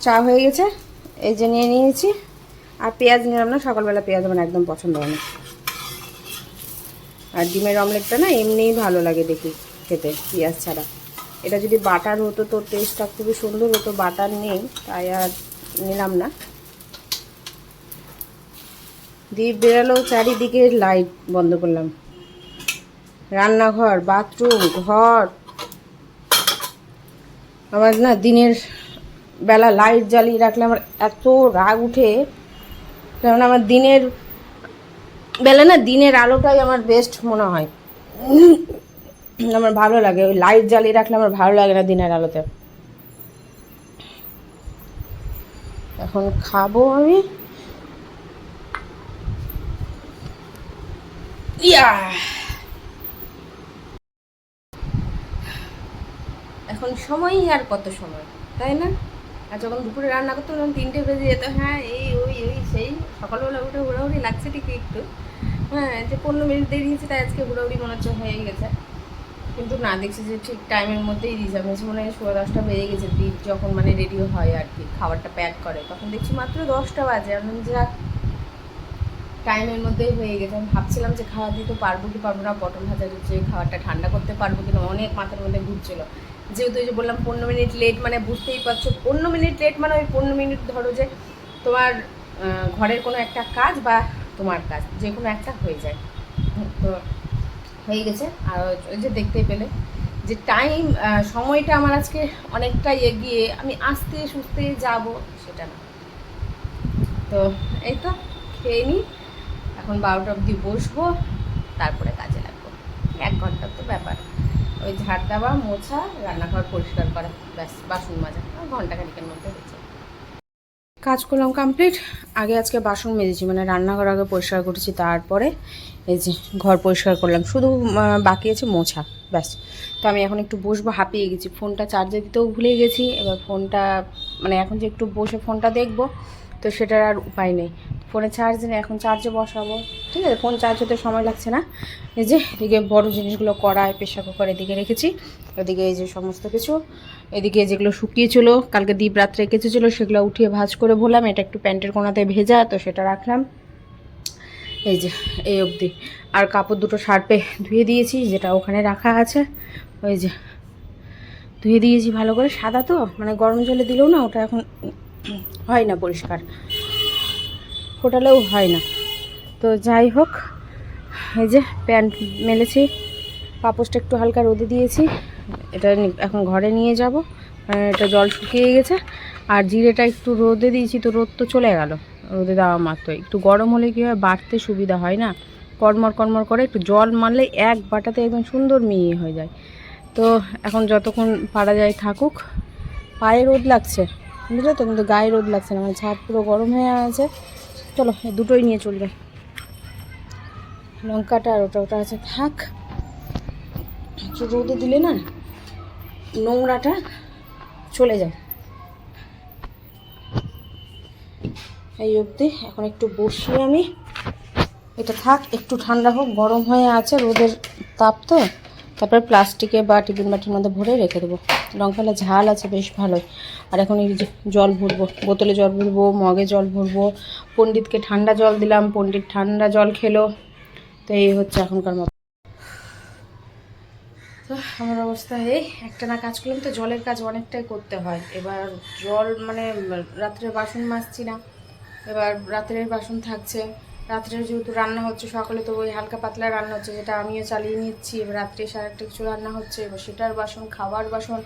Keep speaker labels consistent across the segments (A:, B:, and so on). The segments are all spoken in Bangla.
A: চা হয়ে গেছে, এই যে নিয়ে নিয়েছি। আর পেঁয়াজ নিলাম না, সকালবেলা পেঁয়াজ আমার একদম পছন্দ হয় না। আর ডিমের অমলেটটা না এমনিই ভালো লাগে দেখি খেতে পেঁয়াজ ছাড়া। এটা যদি বাটার হতো তো টেস্টটা খুবই সুন্দর হতো, বাটার নেই তাই আর নিলাম না। দ্বীপ বেরালো, চারিদিকে লাইট বন্ধ করলাম। রান্নাঘর, বাথরুম, ঘর, আমার না দিনের বেলা লাইট জ্বালিয়ে রাখলে আমার এত রাগ উঠে। কারণ আমার দিনের বেলা না, দিনের আলোটাই আমার বেস্ট মনে হয়, আমার ভালো লাগে। ওই লাইট জ্বালিয়ে রাখলে আমার ভালো লাগে না দিনের আলোতে। এখন খাবো আমি। ইয়া, এখন সময়ই আর কত সময়, তাই না? আর যখন দুপুরে রান্না করতে তখন 3টে বেজে যেত। হ্যাঁ, এই ওই এই সেই সকালবেলা উঠে হুড়াহুড়ি লাগছে ঠিকই একটু, হ্যাঁ, যে 15 মিনিট দেরি হয়েছে তাই আজকে হুড়াহুড়ি মনে হচ্ছে হয়ে গেছে। কিন্তু না, দেখছি যে ঠিক টাইমের মধ্যেই রিজার্ভ হয়েছে। মনে হয় 10:15 বেজে গেছে। দ্বীপ যখন মানে রেডি হয় আর কি, খাবারটা প্যাক করে, তখন দেখছি মাত্র 10টা বাজে। আমি যা টাইমের মধ্যেই হয়ে গেছে। আমি ভাবছিলাম যে খাওয়া দিতে পারবো কি পারবো না, পটল ভাজা যে খাবারটা ঠান্ডা করতে পারবো কিনা, অনেক মাথার মধ্যে ঘুরছিল। যেহেতু এই যে বললাম 15 মিনিট লেট, মানে বুঝতেই পারছো 15 মিনিট লেট মানে ওই 15 মিনিট ধরো যে তোমার ঘরের কোনো একটা কাজ বা তোমার কাজ যে কোনো একটা হয়ে যায়। তো হয়ে গেছে। আর ওই যে দেখতেই পেলে যে টাইম, সময়টা আমার আজকে অনেকটা এগিয়ে, আমি আস্তে সুস্তে যাব সেটা না। তো এই তো খেয়ে নিই, এখন 12টা অবধি বসবো, তারপরে কাজে লাগবো। 1 ঘন্টার তো ব্যাপার। ওই ঝাড় দেওয়া, মোছা, রান্নাঘর পরিষ্কার করা, ব্যাস, বাসন মাজা, ঘন্টাখানিকের মধ্যে হয়েছে। কাজ করলাম কমপ্লিট। আগে আজকে বাসন মেজেছি, মানে রান্নাঘর আগে পরিষ্কার করেছি, তারপরে এই যে ঘর পরিষ্কার করলাম, শুধু বাকি আছে মোছা, ব্যাস। তো আমি এখন একটু বসবো, হাঁপিয়ে গেছি, ফোনটা চার্জে দিতেও ভুলে গেছি। এবার ফোনটা মানে এখন যে একটু বসে ফোনটা দেখবো, তো সেটার আর উপায় নেই। ফোনে চার্জ নেই, এখন চার্জে বসাবো, ঠিক আছে। ফোন চার্জ হতে সময় লাগছে না। এই যে এদিকে বড় জিনিসগুলো কড়াই, প্রেশার কুকার এদিকে রেখেছি, ওদিকে এই যে সমস্ত কিছু, এদিকে যেগুলো শুকিয়েছিল কালকে দ্বীপ রাত্রে কেচেছিল সেগুলো উঠিয়ে ভাঁজ করে ভরলাম। এটা একটু প্যান্টের কোনাতে ভেজা, তো সেটা রাখলাম এই যে এই অবধি। আর কাপড় দুটো শার্পে ধুয়ে দিয়েছি, যেটা ওখানে রাখা আছে, ওই যে ধুয়ে দিয়েছি ভালো করে। সাদা তো, মানে গরম জলে দিলেও না ওটা এখন হয় না পরিষ্কার, ফোটালেও হয় না। তো যাই হোক, এই যে প্যান্ট মেলেছি, পাপোশটা একটু হালকা রোদে দিয়েছি, এটা এখন ঘরে নিয়ে যাব। এটা জল শুকিয়ে গেছে। আর জিরেটা একটু রোদে দিয়েছি, তো রোদ তো চলে গেল রোদে দেওয়া মাত্র। একটু গরম হলে কী হয়, বাড়তে সুবিধা হয় না, কড়মড় কড়মড় করে। একটু জল মারলে এক বাটাতে একদম সুন্দর মিহি হয়ে যায়। তো এখন যতক্ষণ পারা যায় থাকুক। পায়ে রোদ লাগছে বুঝলে তো, কিন্তু গায়ে রোদ লাগছে না, মানে ছাদ পুরো গরম হয়ে আছে। চলো দুটোই নিয়ে চলে যাই, লঙ্কাটা আর ওটা আছে থাক। রোদে দিলে না নোংরাটা চলে যায়। এই অবধি এখন একটু বসি আমি, এটা থাক, একটু ঠান্ডা হোক, গরম হয়ে আছে রোদের তাপ তো। তারপরে প্লাস্টিকে বা টিফিন বাটির মধ্যে ভরে রেখে দেবো। লঙ্কাটা ঝাল আছে বেশ ভালোই। আর এখন এই যে জল ভরবো, বোতলে জল ভরবো, মগে জল ভরবো। পণ্ডিতকে ঠান্ডা জল দিলাম, পণ্ডিত ঠান্ডা জল খেলো। তো এই হচ্ছে এখনকার মতো। তো আমার অবস্থা এই, একটা না কাজ করলাম তো জলের কাজ অনেকটাই করতে হয়। এবার জল মানে রাত্রে বাসন মাজছি না, এবার রাত্রের বাসন থাকছে। রাত্রে যেহেতু রান্না হচ্ছে, সকালে তো ওই হালকা পাতলা রান্না হচ্ছে, যেটা আমিও চালিয়ে নিচ্ছি। এবার রাত্রে সারা একটা কিছু রান্না হচ্ছে, এবার সেটার বাসন, খাওয়ার বাসন,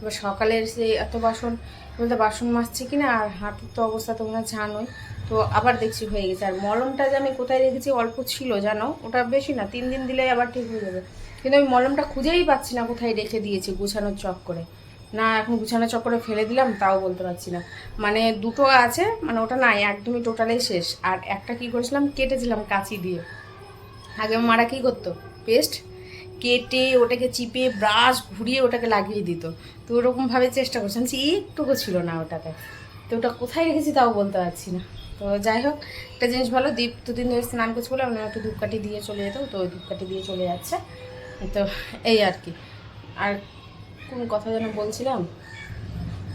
A: এবার সকালের সেই এত বাসন, বলতে বাসন মাজছি কিনা। আর হাঁটুর তো অবস্থা তোমরা জানোই। তো আবার দেখছি হয়ে গেছে। আর মলমটা যে আমি কোথায় রেখেছি, অল্প ছিল জানো, ওটা বেশি না, 3 দিন দিলে আবার ঠিক হয়ে যাবে। কিন্তু আমি মলমটা খুঁজেই পাচ্ছি না কোথায় রেখে দিয়েছি গুছানোর চক্করে। না এখন গুছানোর চক্করে ফেলে দিলাম তাও বলতে পারছি না। মানে দুটো আছে, মানে ওটা নাই একদমই টোটালেই শেষ। আর একটা কি করেছিলাম, কেটেছিলাম কাঁচি দিয়ে। আগে মারা কী করতো, পেস্ট কেটে ওটাকে চিপে ব্রাশ ঘুরিয়ে ওটাকে লাগিয়ে দিত। তো ওরকমভাবে চেষ্টা করছিলাম, একটুকু ছিল না ওটাতে। তো ওটা কোথায় রেখেছি তাও বলতে পারছি না। তো যাই হোক, একটা জিনিস ভালো, দ্বীপ 2 দিন ধরে স্নান করছি বলে আমি একটু ধূপকাঠি দিয়ে চলে যেত, তো ওই ধূপকাঠি দিয়ে চলে যাচ্ছে। তো এই আর কি। আর কোন কথা যেন বলছিলাম,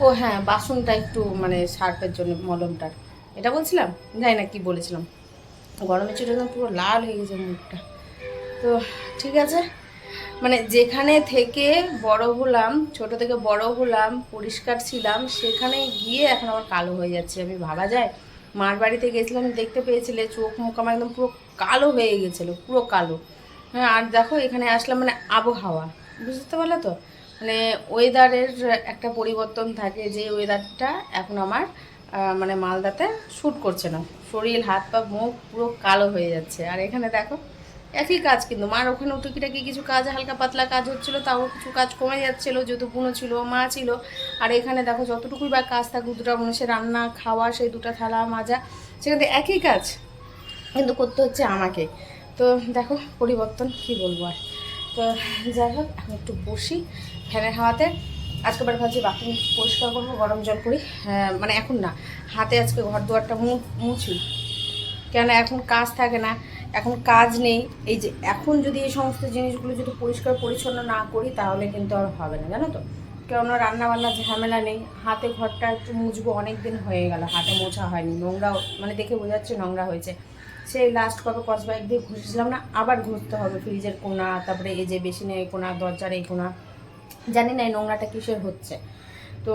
A: ও হ্যাঁ, বাসনটা একটু মানে সার্ফের জন্য মলমটার, এটা বলছিলাম, জানি না কি বলেছিলাম। গরমের চোটে একদম পুরো লাল হয়ে গেছে মুখটা। তো ঠিক আছে, মানে যেখানে থেকে বড় হলাম, ছোট থেকে বড় হলাম, পরিষ্কার ছিলাম, সেখানে গিয়ে এখন আবার কালো হয়ে যাচ্ছে। আমি ভাবা যায়, মার বাড়িতে গেছিলাম, দেখতে পেয়েছিলে চোখ মুখ আমার একদম পুরো কালো হয়ে গেছিলো, পুরো কালো। হ্যাঁ, আর দেখো এখানে আসলাম, মানে আবহাওয়া, বুঝতে পারলে তো, মানে ওয়েদারের একটা পরিবর্তন থাকে, যে ওয়েদারটা এখন আমার মানে মালদাতে শ্যুট করছে না। শরীর, হাত পা, মুখ পুরো কালো হয়ে যাচ্ছে। আর এখানে দেখো একই কাজ, কিন্তু মার ওখানেও টুকিটাকি কিছু কাজ, হালকা পাতলা কাজ হচ্ছিলো, তাও কিছু কাজ কমে যাচ্ছিলো, যেহেতু বুনো ছিল, মা ছিল। আর এখানে দেখো যতটুকুই বা কাজ থাকুক, দুটো মানুষের রান্না খাওয়া, সেই দুটো থালা মাজা, সেখানে একই কাজ, কিন্তু করতে হচ্ছে আমাকে। তো দেখো পরিবর্তন, কি বলবো আর। তো যাই হোক, এখন একটু বসি ফ্যানের হাওয়াতে। আজকে আবার ভাবছি বাথরুম পরিষ্কার করবো, গরম জল করি। হ্যাঁ, মানে এখন না, হাতে আজকে ঘর দুয়ারটা মুছি, কেন এখন কাজ থাকে না, এখন কাজ নেই। এই যে এখন যদি এই সমস্ত জিনিসগুলো যদি পরিষ্কার পরিচ্ছন্ন না করি, তাহলে কিন্তু আর হবে না, জানো তো। কেননা রান্নাবান্নার ঝামেলা নেই, হাতে ঘরটা একটু মুছবো, অনেক দিন হয়ে গেল হাতে মোছা হয়নি, নোংরা, মানে দেখে বোঝাচ্ছে নোংরা হয়েছে। সেই লাস্ট কবে কসবাইক দিয়ে ঘুষেছিলাম না, আবার ঘুরতে হবে, ফ্রিজের কোনা, তারপরে এই যে বেসিনের এই কোনা, দরজার এই কোনা, জানি না এই নোংরাটা কিসের হচ্ছে। তো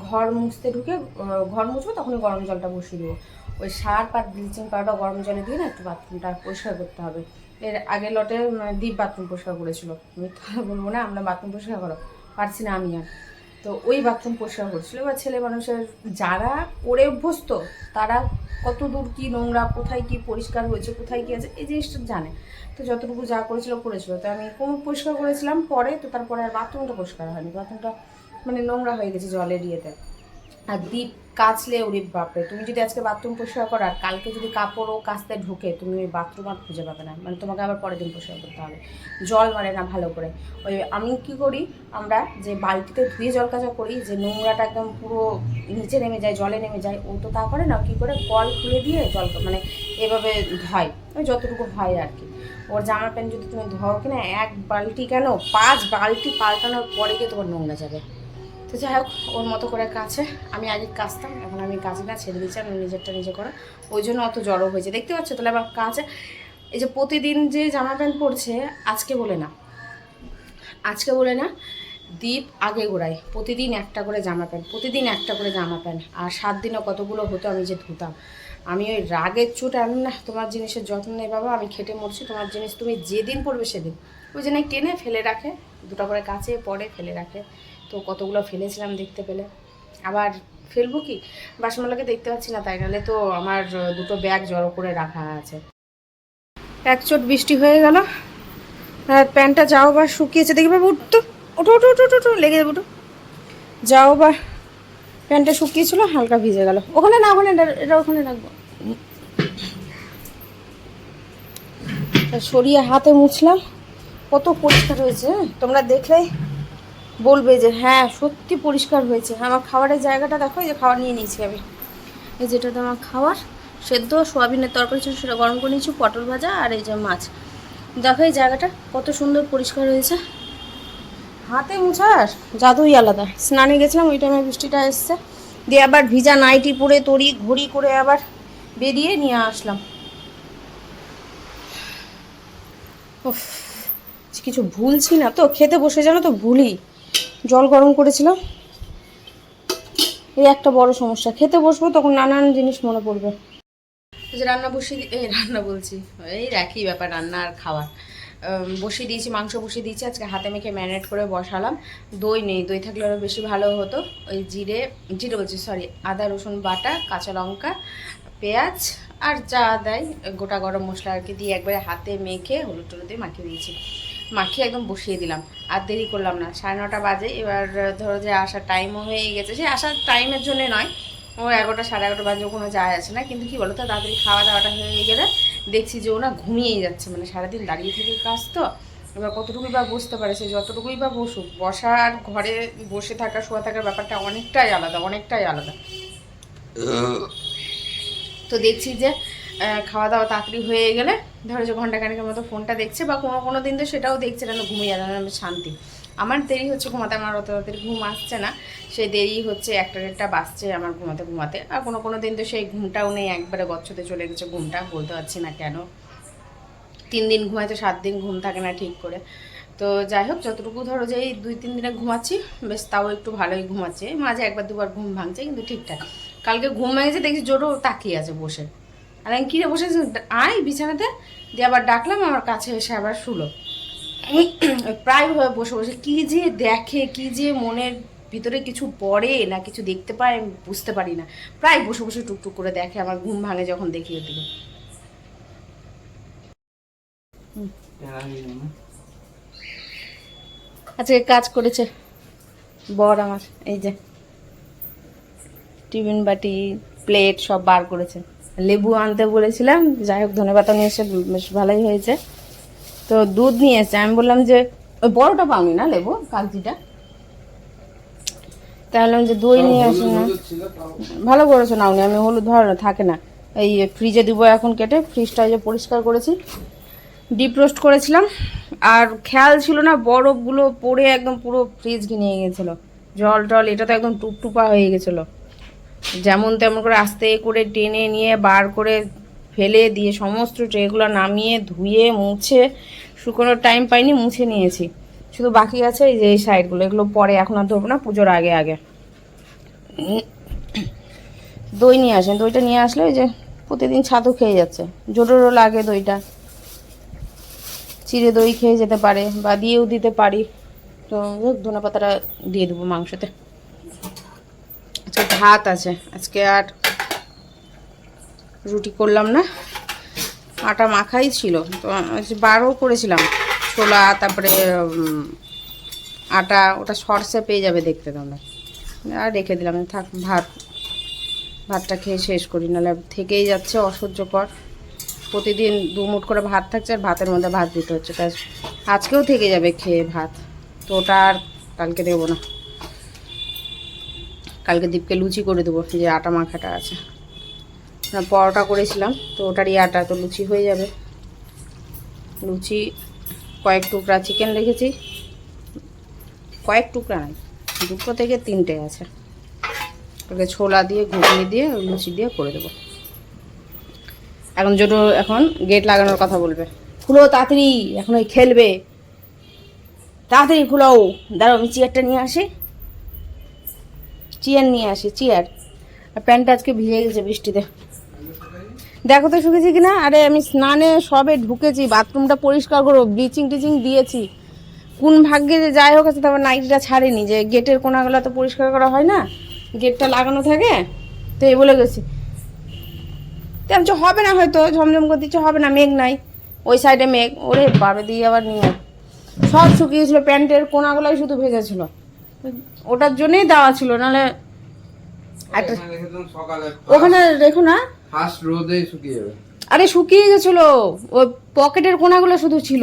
A: ঘর মুছতে ঢুকে, ঘর মুছবো তখনই গরম জলটা বসিয়ে দেবো। ওই সার্ফ আর ব্লিচিং পাউডার গরম জলে দিয়ে না একটু বাথরুমটা পরিষ্কার করতে হবে। এর আগের লটে দীপ বাথরুম পরিষ্কার করেছিল, আমি তো বলবো না আমরা বাথরুম পরিষ্কার করো, পারছি না আমি আর। তো ওই বাথরুম পরিষ্কার করছিল। এবার ছেলে মানুষের যারা করে অভ্যস্ত, তারা কত দূর কী নোংরা, কোথায় কী পরিষ্কার হয়েছে, কোথায় কী আছে, এই জিনিসটা জানে। তো যতটুকু যা করেছিল করেছিল। তো আমি কোমর পরিষ্কার করেছিলাম পরে, তো তারপরে আর বাথরুমটা পরিষ্কার হয়নি, বাথরুমটা মানে নোংরা হয়ে গেছে জলের ইয়েতে। আর দীপ কাচলে, ওরে বাপরে, তুমি যদি আজকে বাথরুম পরিষ্কার করো আর কালকে যদি কাপড়ও কাচতে ঢোকে, তুমি ওই বাথরুম আর খুঁজে পাবে না, মানে তোমাকে আবার পরের দিন পরিষ্কার করতে হবে। জল মারে না ভালো করে। ওই আমি কি করি, আমরা যে বালতিতে ধুয়ে জল কাচা করি, যে নোংরাটা একদম পুরো নিচে নেমে যায়, জলে নেমে যায়, ও তো তা করে না, কী করে কল খুলে দিয়ে জল মানে এভাবে ধয়, ওই যতটুকু হয় আর কি। ওর জামা প্যান্ট যদি তুমি ধোও কিনা, এক বালতি কেন 5 বালতি পাল্টানোর পরে গিয়ে তোমার নোংরা যাবে। তো যাই হোক, ওর মতো করে কাছে, আমি আগে কাচতাম, এখন আমি কাছে না, ছেড়ে দিচ্ছি, আমি নিজেরটা নিজে করে, ওই জন্য অত জড়ো হয়েছে, দেখতে পাচ্ছ। তাহলে আবার কাছে, এই যে প্রতিদিন যে জামা প্যান্ট পরছে, আজকে বলে না, আজকে বলে না, দীপ আগে গোড়ায় প্রতিদিন একটা করে জামা প্যান্ট, প্রতিদিন একটা করে জামা প্যান্ট, আর 7 দিনও কতগুলো হতো আমি যে ধুতাম। আমি ওই রাগের চোট, আমি না, তোমার জিনিসের যত্ন নেই বাবা, আমি খেটে মরছি, তোমার জিনিস তুমি যেদিন পড়বে সেদিন, ওই জন্য টেনে ফেলে রাখে, দুটো করে কাছে পরে ফেলে রাখে। তো কতগুলো ফেলেছিলাম দেখতে পেলে, আবার ফেলবো কি, বাসমলাকে দেখতে পাচ্ছি না, তাই নাহলে তো আমার দুটো ব্যাগ জড়ো করে রাখা আছে। এক চোট বৃষ্টি হয়ে গেল, আর প্যান্টটা যাও বা শুকিয়েছে, দেখি বাবু উঠতো, ওঠো ওঠো ওঠো ওঠো, লেগে যাবো, ওঠো, যাও বা। প্যান্টটা শুকিয়েছিল, হালকা ভিজে গেল, ওখানে না, ওখানে এটা ওখানে রাখবো। সরিয়ে হাতে মুছলাম, কত পরিষ্কার হয়েছে, তোমরা দেখলে বলবে যে হ্যাঁ সত্যি পরিষ্কার হয়েছে। আমার খাবারের জায়গাটা দেখো, এই যে খাবার নিয়ে নিয়েছি আমি, এই যেটাতে আমার খাবার সেদ্ধ সোয়াবিনের তরকারি ছিল, সেটা গরম করে নিয়েছি, পটল ভাজা, আর এই যে মাছ। দেখো এই জায়গাটা কত সুন্দর পরিষ্কার হয়েছে, হাতে মুছার জাদুই আলাদা। স্নানে গেছিলাম, ওই টাইমে বৃষ্টিটা এসছে, দিয়ে আবার ভিজা নাইটি পরে তড়ি ঘড়ি করে আবার বেরিয়ে নিয়ে আসলাম। উফ, কিছু ভুলছি না তো, খেতে বসে জানো তো ভুলি, জল গরম করেছিলাম, এই একটা বড় সমস্যা, খেতে বসবো তখন নানান জিনিস মনে পড়বে। যে রান্না বসিয়ে, এই রান্না বলছি, এই একই ব্যাপার, রান্না আর খাওয়া। বসিয়ে দিয়েছি, মাংস বসিয়ে দিয়েছি, আজকে হাতে মেখে ম্যারিনেট করে বসালাম। দই নেই, দই থাকলে আরও বেশি ভালো হতো। ওই জিরে জিরে বলছি সরি, আদা রসুন বাটা, কাঁচা লঙ্কা, পেঁয়াজ, আর যা দেয় গোটা গরম মশলা আর কি দিয়ে একবারে হাতে মেখে হলুদ টলুদ দিয়ে মাখিয়ে দিয়েছি, মাখিয়ে একদম বসিয়ে দিলাম। আর দেরি করলাম না, 9:30 বাজে। এবার ধরো যে আসার টাইমও হয়ে গেছে, সে আসার টাইমের জন্যে নয়, ও 11টা 11:30 বাজে কোনো যায় আসে না, কিন্তু কী বলো তো, তাড়াতাড়ি খাওয়া দাওয়াটা হয়ে গেলে দেখছি যে ও না ঘুমিয়েই যাচ্ছে, মানে সারাদিন দাঁড়িয়ে থেকে কাজ তো। এবার কতটুকুই বা বসতে পারে, সে যতটুকুই বা বসুক, বসার ঘরে বসে থাকা শোয়া থাকার ব্যাপারটা অনেকটাই আলাদা, অনেকটাই আলাদা। তো দেখছি যে খাওয়া দাওয়া তাড়াতাড়ি হয়ে গেলে ধরো যে ঘন্টাখানেকের মতো ফোনটা দেখছে, বা কোনো কোনো দিন তো সেটাও দেখছে না, ঘুমিয়ে যাবে, আমি শান্তি। আমার দেরি হচ্ছে ঘুমাতে, আমার অত তাড়াতাড়ি ঘুম আসছে না, সেই দেরি হচ্ছে, 1টা বাজছে আমার ঘুমাতে ঘুমাতে। আর কোনো দিন তো সেই ঘুমটাও নেই, একবারে গচ্ছতে চলে গেছে ঘুমটা, বলতে পারছি না কেন। 3 দিন ঘুমাই তো 7 দিন ঘুম থাকে না ঠিক করে। তো যাই হোক, যতটুকু ধরো যে এই 2-3 দিনে ঘুমাচ্ছি, বেশ তাও একটু ভালোই ঘুমাচ্ছে, মাঝে 1-2বার ঘুম ভাঙছে, কিন্তু ঠিকঠাক। কালকে ঘুম ভেঙেছে, দেখছি জোরও তাকিয়ে আছে বসে, আর আমি কিরে বসে আয় বিছানাতে, দিয়ে আবার ডাকলাম, আমার কাছে এসে আবার শুলো। প্রায়ভাবে বসে বসে কী যে দেখে, কী যে মনের ভিতরে কিছু পড়ে না কিছু দেখতে পায় আমি বুঝতে পারি না, প্রায় বসে বসে টুকটুক করে দেখে, আমার ঘুম ভাঙে যখন দেখি ওদিকে। আজকে কাজ করেছে বর আমার, এই যে টিফিন বাটি প্লেট সব বার করেছে। লেবু আনতে বলেছিলাম, যাই হোক ধনেপাতা নিয়ে এসে বেশ ভালোই হয়েছে। তো দুধ নিয়ে এসছে, আমি বললাম যে ওই বড়টা পাওনি না লেবু, কাগজিটা, তাহলে যে দই নিয়ে আসি না। ভালো করেছো, নাওনি, আমি হলুদ ভালো থাকে না, এই ফ্রিজে দিব এখন কেটে, ফ্রিজটা যে পরিষ্কার করেছি, ডিপ রোস্ট করেছিলাম, আর খেয়াল ছিল না বরফগুলো পড়ে একদম পুরো ফ্রিজ ঘিনিয়ে গেছিলো, জল টল এটা তো একদম টুপটুপা হয়ে গেছিলো, যেমন তেমন করে আস্তে করে টেনে নিয়ে বার করে ফেলে দিয়ে সমস্ত ট্রেগুলো নামিয়ে ধুয়ে মুছে, শুকোনোর টাইম পাইনি, মুছে নিয়েছি, শুধু বাকি আছে এই যে এই সাইডগুলো, এগুলো পরে এখন আর ধরবো না, পুজোর আগে আগে। দই নিয়ে আসেন, দইটা নিয়ে আসলে ওই যে প্রতিদিন ছাতু খেয়ে যাচ্ছে, জোরোরও লাগে দইটা, চিড়ে দই খেয়ে যেতে পারে বা দিয়েও দিতে পারি। তো ধনেপাতাটা দিয়ে দেবো মাংসতে। আজকে ভাত আছে, আজকে আর রুটি করলাম না, আটা মাখাই ছিল, তো বারও করেছিলাম ছোলা, তারপরে আটা, ওটা সরষে পেয়ে যাবে দেখতে তোমরা, আর রেখে দিলাম, থাক ভাতটা খেয়ে শেষ করি, নাহলে থেকেই যাচ্ছে অসহ্যকর, প্রতিদিন 2 মুঠ করে ভাত থাকছে, আর ভাতের মধ্যে ভাত দিতে হচ্ছে, তাই আজকেও থেকে যাবে খেয়ে ভাত, তো ওটা আর কালকে দেবো না, কালকে দীপকে লুচি করে দেবো, যে আটা মাখাটা আছে, পরোটা করেছিলাম তো ওটারই আটা, তো লুচি হয়ে যাবে। লুচি কয়েক টুকরা চিকেন রেখেছি, কয়েক টুকরা নয়, 2 থেকে 3টে আছে, ওকে ছোলা দিয়ে ঘুগনি দিয়ে লুচি দিয়ে করে দেবো। এখন এখন গেট লাগানোর কথা বলবে, খুলো তাড়াতাড়ি, এখন ওই খেলবে, তাড়াতাড়ি খুলো, দাঁড়াও আমি চেয়ারটা নিয়ে আসি, চেয়ার, আর প্যান্টটা আজকে ভিজে গেছে বৃষ্টিতে, দেখো তো শুকেছি কিনা। আরে আমি স্নানে সবে ঢুকেছি, বাথরুমটা পরিষ্কার করো, ব্লিচিং টিচিং দিয়েছি, কোন ভাগ্যে যে যাই হোক আছে, তারপর নাইটটা ছাড়েনি, যে গেটের কোনাগুলো তো পরিষ্কার করা হয় না, গেটটা লাগানো থাকে, তো এই বলে গেছি, তো আমি হবে না, হয়তো ঝমঝম করে দিচ্ছে, হবে না, মেঘ নাই, ওই সাইডে মেঘ, ওরে বাবে দিয়ে আবার নিয়ে সব শুকিয়েছিল, প্যান্টের কোনাগুলোই শুধু ভেজা ছিল, ওটার জন্যই দেওয়া ছিল, নাহলে ওখানে রেখো না, আরে শুকিয়ে গেছিল, ওই পকেটের কোনাগুলো শুধু ছিল,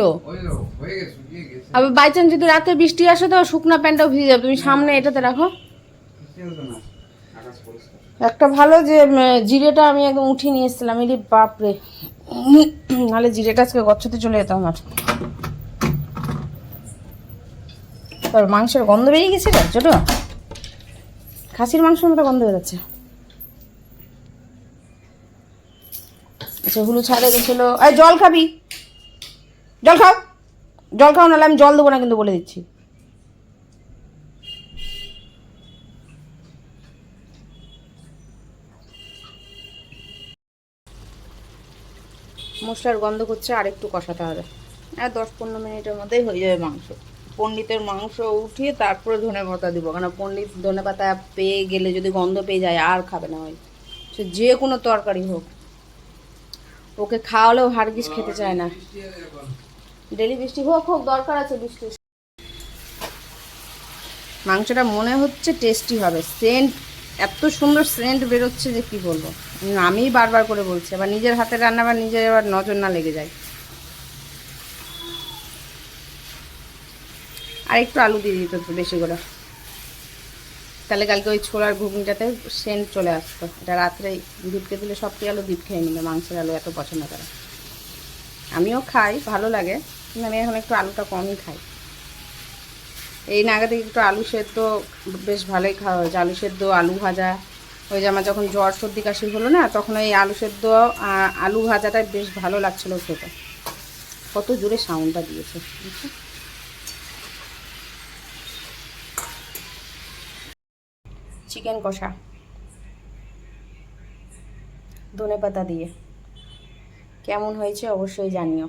A: আবার বাই চান্স যদি রাতে বৃষ্টি আসে তো শুকনা প্যান্টটাও ভিজে যাবে, তুমি সামনে এটাতে রাখো। একটা ভালো যে জিরেটা আমি একদম উঠিয়ে নিয়ে এসেছিলাম, এর বাপরে, নাহলে জিরেটা আজকে গচ্ছতে চলে যেত আমার। তোর মাংসের গন্ধ বেরিয়ে গেছে রে ছোট, খাসির মাংসের মতো গন্ধ বেরোচ্ছে। আচ্ছা হুলু ছাড়ে গেছিলো, এই জল খাবি, জল খাও, নাহলে আমি জল দেবো না কিন্তু, বলে দিচ্ছি। মশলার গন্ধ করছে, আর একটু কষাতে হবে, আর 10-15 মিনিটের মধ্যেই হয়ে যাবে মাংস। পণ্ডিতের মাংস উঠিয়ে তারপরে ধনেপাতা দিব, কেন পণ্ডিত ধনেপাতা পেয়ে গেলে যদি গন্ধ পেয়ে যায় আর খাবে না, হয় সে যে কোনো তরকারি হোক, ওকে খাওয়ালেও হারগিস খেতে চায় না। ডেলি বৃষ্টি হোক দরকার আছে বৃষ্টি। মাংসটা মনে হচ্ছে টেস্টি হবে, সেন্ট এত সুন্দর সেন্ট বেরোচ্ছে যে কি বলবো, আমি বারবার করে বলছি, আবার নিজের হাতে রান্না বা নিজের আবার নজর না লেগে যায়। আর একটু আলু দিয়ে দিত একটু বেশি করে, তাহলে কালকে ওই ছোলার ঘুগনিটাতে সেন্ট চলে আসতো। এটা রাত্রে দীপকে দিলে সবটি আলু দীপ খেয়ে নিল, মাংসের আলু এত পছন্দ করে, আমিও খাই, ভালো লাগে, কিন্তু আমি এখন একটু আলুটা কমই খাই। এই নাগা থেকে একটু আলু সেদ্ধ বেশ ভালোই খাওয়া হয়েছে, আলু সেদ্ধ, আলু ভাজা। ওই যে আমার যখন জ্বর সর্দি কাশি হলো না, তখন ওই আলু সেদ্ধ আলু ভাজাটা বেশ ভালো লাগছিলো খেতে। কত জোরে সাউন্ডটা দিয়েছে। চিকেন কষা ধনেপাতা দিয়ে কেমন হয়েছে অবশ্যই জানিও।